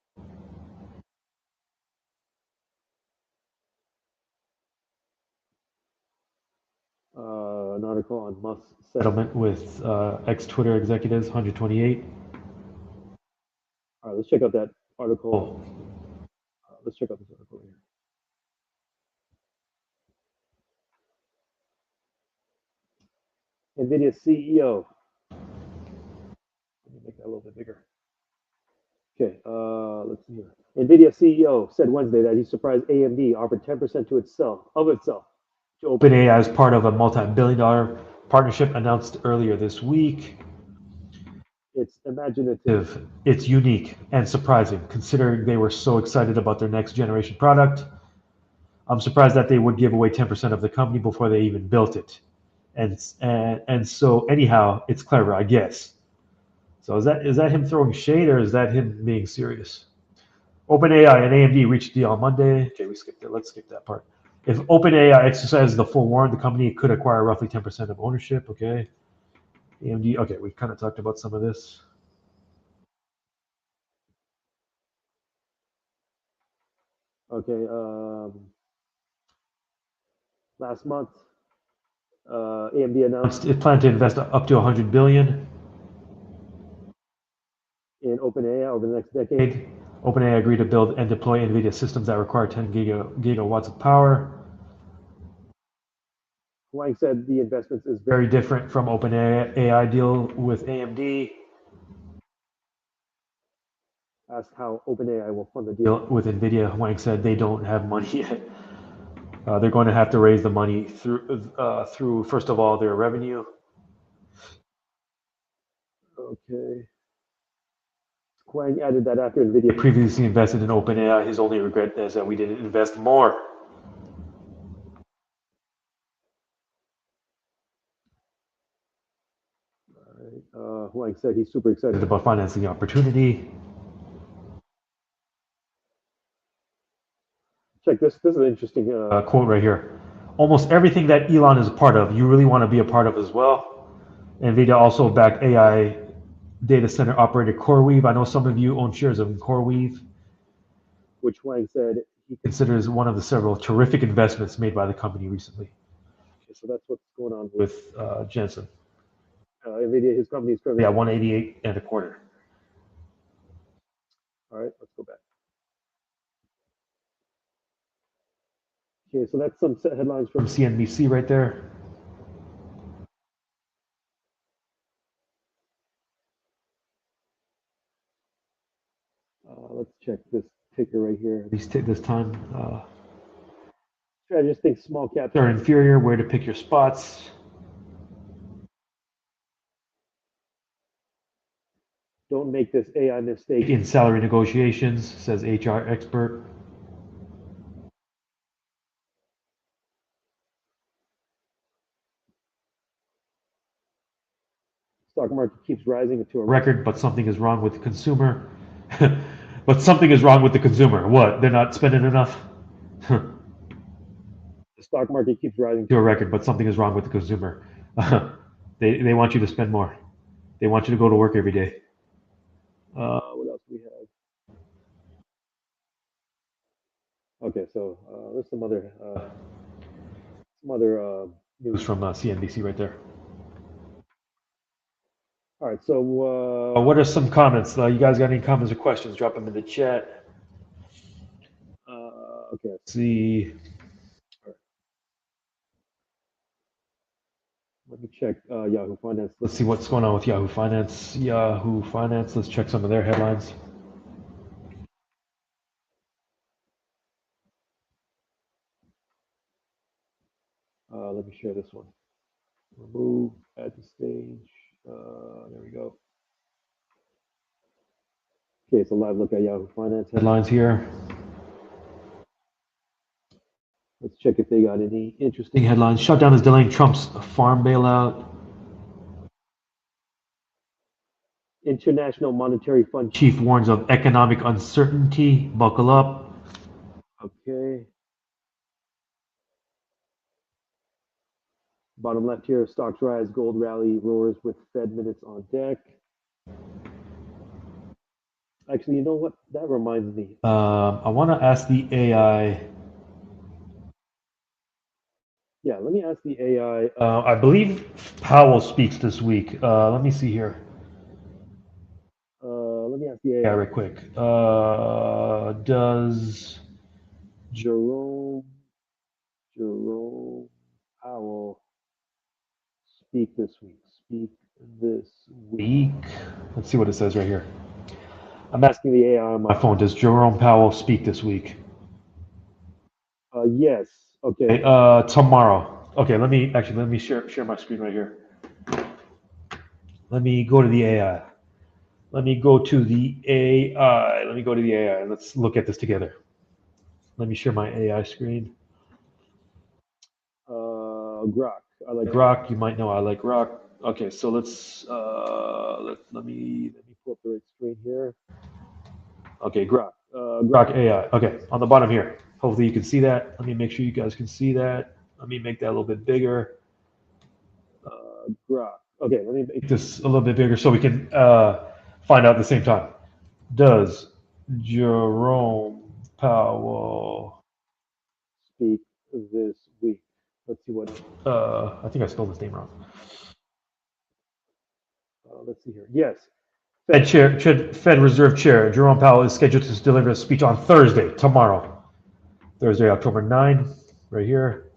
An article on Musk's settlement with ex-Twitter executives, 128. All right, let's check out that article. Let's check out this article here. NVIDIA CEO. Let me make that a little bit bigger. Okay, let's see here. NVIDIA CEO said Wednesday that he's surprised AMD offered 10% to itself to OpenAI as part of a multi-billion-dollar partnership announced earlier this week. It's imaginative, it's unique, and surprising, considering they were so excited about their next generation product. I'm surprised that they would give away 10% of the company before they even built it. And so anyhow, it's clever, I guess. So is that him throwing shade, or is that him being serious? OpenAI and AMD reached a deal on Monday. Okay, we skipped it. Let's skip that part. If OpenAI exercises the full warrant, the company could acquire roughly 10% of ownership. Okay. AMD. Okay, we kind of talked about some of this. Okay. Last month, AMD announced it planned to invest up to $100 billion in OpenAI over the next decade. OpenAI agreed to build and deploy NVIDIA systems that require 10 gigawatts of power. Wang said the investments is very different from OpenAI deal with AMD. Asked how OpenAI will fund the deal with NVIDIA, Wang said they don't have money yet. They're going to have to raise the money through first of all, their revenue. Okay. Wang added that after NVIDIA previously invested in OpenAI, his only regret is that we didn't invest more. Wang said he's super excited about financing the opportunity. Check this. This is an interesting quote right here. Almost everything that Elon is a part of, you really want to be a part of as well. NVIDIA also backed AI data center operator CoreWeave. I know some of you own shares of CoreWeave, which Wang said he considers one of the several terrific investments made by the company recently. Okay, so that's what's going on with Jensen. NVIDIA, his company is currently at 188 and a quarter. All right, let's go back. Okay, so that's some headlines from CNBC right there. check this ticker right here. This time. I just think small caps are inferior. Where to pick your spots. Don't make this AI mistake in salary negotiations, says HR expert. Stock market keeps rising to a record, but something is wrong with the consumer. But something is wrong with the consumer. What? They're not spending enough? The stock market keeps rising to a record, but something is wrong with the consumer. They want you to spend more. They want you to go to work every day. What else do we have? Okay, so there's some other news from CNBC right there. All right, so what are some comments? You guys got any comments or questions? Drop them in the chat. Okay, let's see. All right. Let me check Yahoo Finance. Let's see what's going on with Yahoo Finance. Yahoo Finance, let's check some of their headlines. Let me share this one. Remove, add to stage. There we go. Okay, it's a live look at Yahoo Finance headlines here. Let's check if they got any interesting headlines. Shutdown is delaying Trump's farm bailout. International Monetary Fund chief warns of economic uncertainty. Buckle up. Okay. Bottom left here, stocks rise, gold rally, roars with Fed minutes on deck. Actually, you know what? That reminds me. I want to ask the AI. Yeah, let me ask the AI. I believe Powell speaks this week. Let me see here. Let me ask the AI right quick. Does Jerome Powell speak this week? Let's see what it says right here. I'm asking the AI on my phone. Does Jerome Powell speak this week? Yes. Okay. Tomorrow. Okay. Let me share my screen right here. Let me go to the AI. Let me go to the AI. Let's look at this together. Let me share my AI screen. Grok. I like Grok. You might know I like Grok. Okay, so let me pull up the right screen here. Okay, Grok. Grok AI. Okay, on the bottom here. Hopefully you can see that. Let me make sure you guys can see that. Let me make that a little bit bigger. Grok. Okay, let me make this a little bit bigger so we can find out at the same time. Does Jerome Powell speak this week? Let's see what. I think I spelled his name wrong. Let's see here. Yes. Fed Reserve Chair Jerome Powell is scheduled to deliver a speech on Thursday, tomorrow. Thursday, October 9, right here.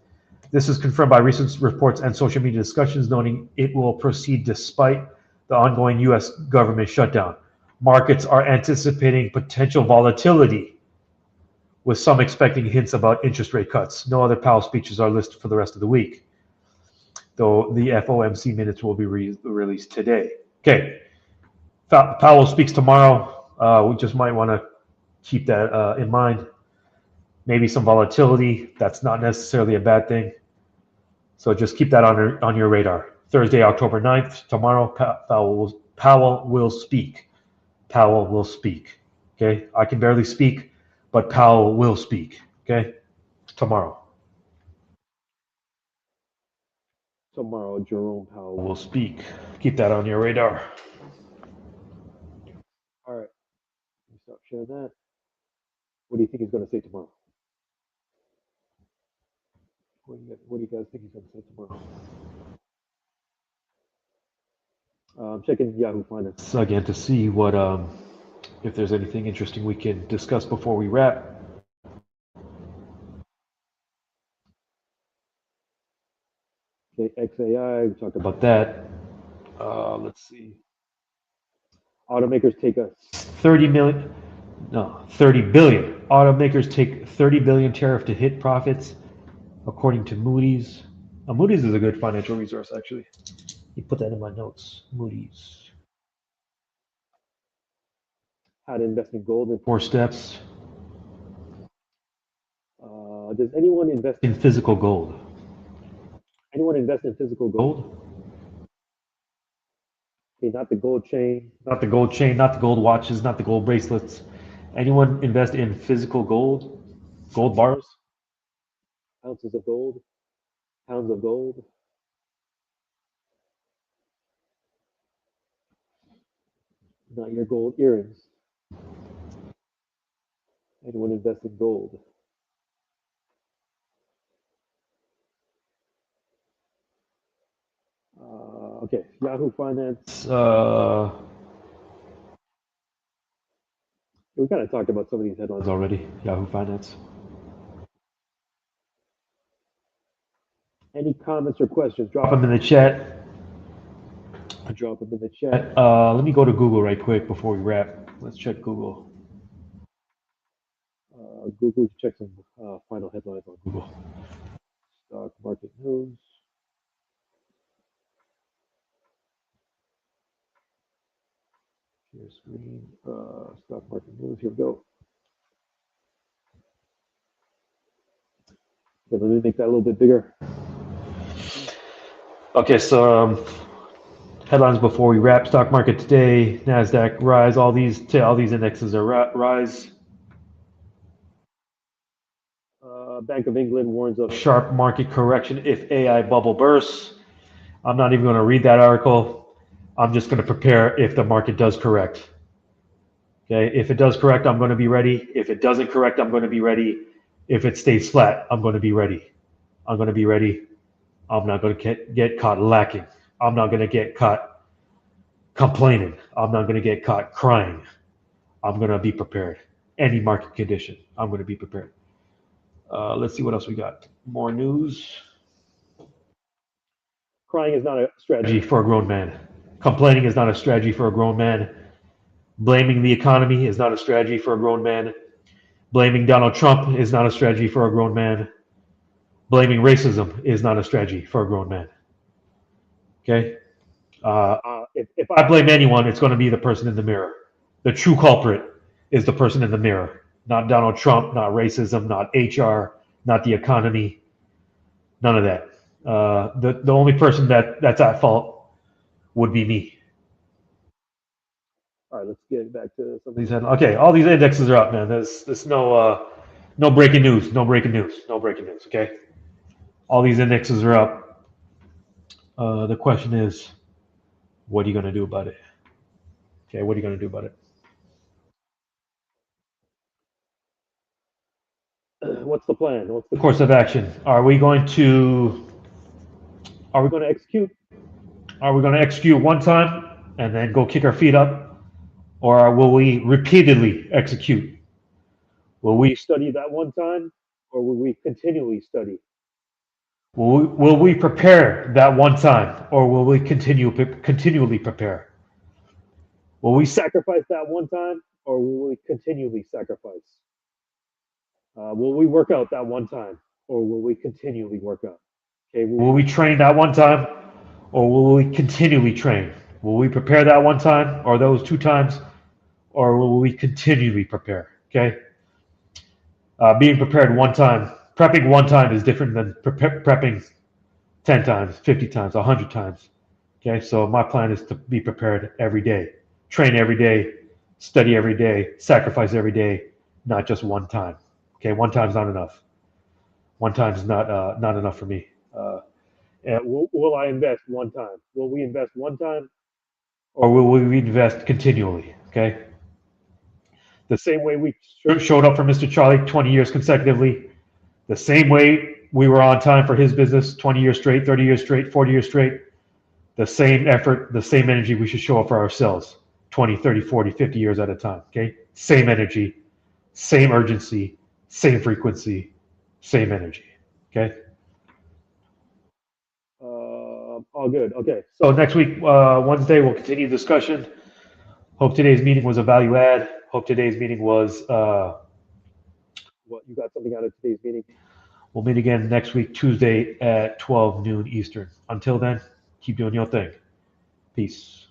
This is confirmed by recent reports and social media discussions, noting it will proceed despite the ongoing U.S. government shutdown. Markets are anticipating potential volatility, with some expecting hints about interest rate cuts. No other Powell speeches are listed for the rest of the week, though the FOMC minutes will be released today. Okay, Powell speaks tomorrow. We just might want to keep that in mind. Maybe some volatility. That's not necessarily a bad thing. So just keep that on your radar. Thursday, October 9th, tomorrow, Powell will speak. Powell will speak. Okay, I can barely speak, but Powell will speak. Okay, tomorrow. Tomorrow, Jerome Powell will speak. Keep that on your radar. All right, let me stop sharing that. What do you think he's going to say tomorrow? What do you guys think he's going to say tomorrow? I'm checking Yahoo Finance again to see what if there's anything interesting we can discuss before we wrap. Okay, XAI, we talked about that. Let's see. Automakers take a 30 million. No, 30 billion. Automakers take 30 billion tariff to hit profits, according to Moody's. Moody's is a good financial resource, actually. You put that in my notes. Moody's. How to invest in gold in 4 steps. Does anyone invest in physical gold? Anyone invest in physical gold? Okay, not the gold chain, not the gold chain, not the gold watches, not the gold bracelets. Anyone invest in physical gold? Gold bars? Ounces of gold? Pounds of gold? Not your gold earrings. Anyone invest in gold? Okay, Yahoo Finance. We kind of talked about some of these headlines already. Yahoo Finance. Any comments or questions? Drop them in the chat. Drop them in the chat. Let me go to Google right quick before we wrap. Let's check Google. Google, check some final headlines on Google. Stock market news. Share screen. Stock market news. Here we go. Okay, let me make that a little bit bigger. Okay, so headlines before we wrap. Stock market today. Nasdaq rise. All these indexes are rise. Bank of England warns of sharp market correction if AI bubble bursts. I'm not even going to read that article. I'm just going to prepare if the market does correct. Okay, if it does correct, I'm going to be ready. If it doesn't correct, I'm going to be ready. If it stays flat, I'm going to be ready. I'm going to be ready. I'm not going to get caught lacking. I'm not going to get caught complaining. I'm not going to get caught crying. I'm going to be prepared. Any market condition, I'm going to be prepared. Let's see what else we got. More news. Crying is not a strategy for a grown man. Complaining is not a strategy for a grown man. Blaming the economy is not a strategy for a grown man. Blaming Donald Trump is not a strategy for a grown man. Blaming racism is not a strategy for a grown man. Okay? If I blame anyone, it's going to be the person in the mirror. The true culprit is the person in the mirror. Not Donald Trump, not racism, not HR, not the economy, none of that. The only person that's at fault would be me. All right, let's get back to some of these headlines. Okay, all these indexes are up, man. There's no breaking news, no breaking news. Okay, all these indexes are up. The question is, what are you gonna do about it? Okay, what are you gonna do about it? What's the plan? What's the course of action? Are we going to execute? Are we going to execute one time and then go kick our feet up? Or will we repeatedly execute? Will we study that one time, or will we continually study? Will we prepare that one time, or will we continually prepare? Will we sacrifice that one time, or will we continually sacrifice? Will we work out that one time, or will we continually work out? Okay, will we train that one time, or will we continually train? Will we prepare that one time, or those 2 times, or will we continually prepare? Okay. Being prepared one time, prepping one time is different than prepping 10 times, 50 times, 100 times. Okay. So my plan is to be prepared every day, train every day, study every day, sacrifice every day, not just one time. Okay. One time is not enough. One time is not enough for me. And will I invest one time? Will we invest one time, or will we invest continually? Okay. The same way we showed up for Mr. Charlie 20 years consecutively, the same way we were on time for his business 20 years straight, 30 years straight, 40 years straight, the same effort, the same energy we should show up for ourselves 20, 30, 40, 50 years at a time. Okay. Same energy, same urgency, same frequency, same energy. Okay. All good. Okay. So next week, Wednesday, we'll continue discussion. Hope today's meeting was a value add. Hope today's meeting was, what you got something out of today's meeting. We'll meet again next week, Tuesday at 12 noon Eastern. Until then, keep doing your thing. Peace.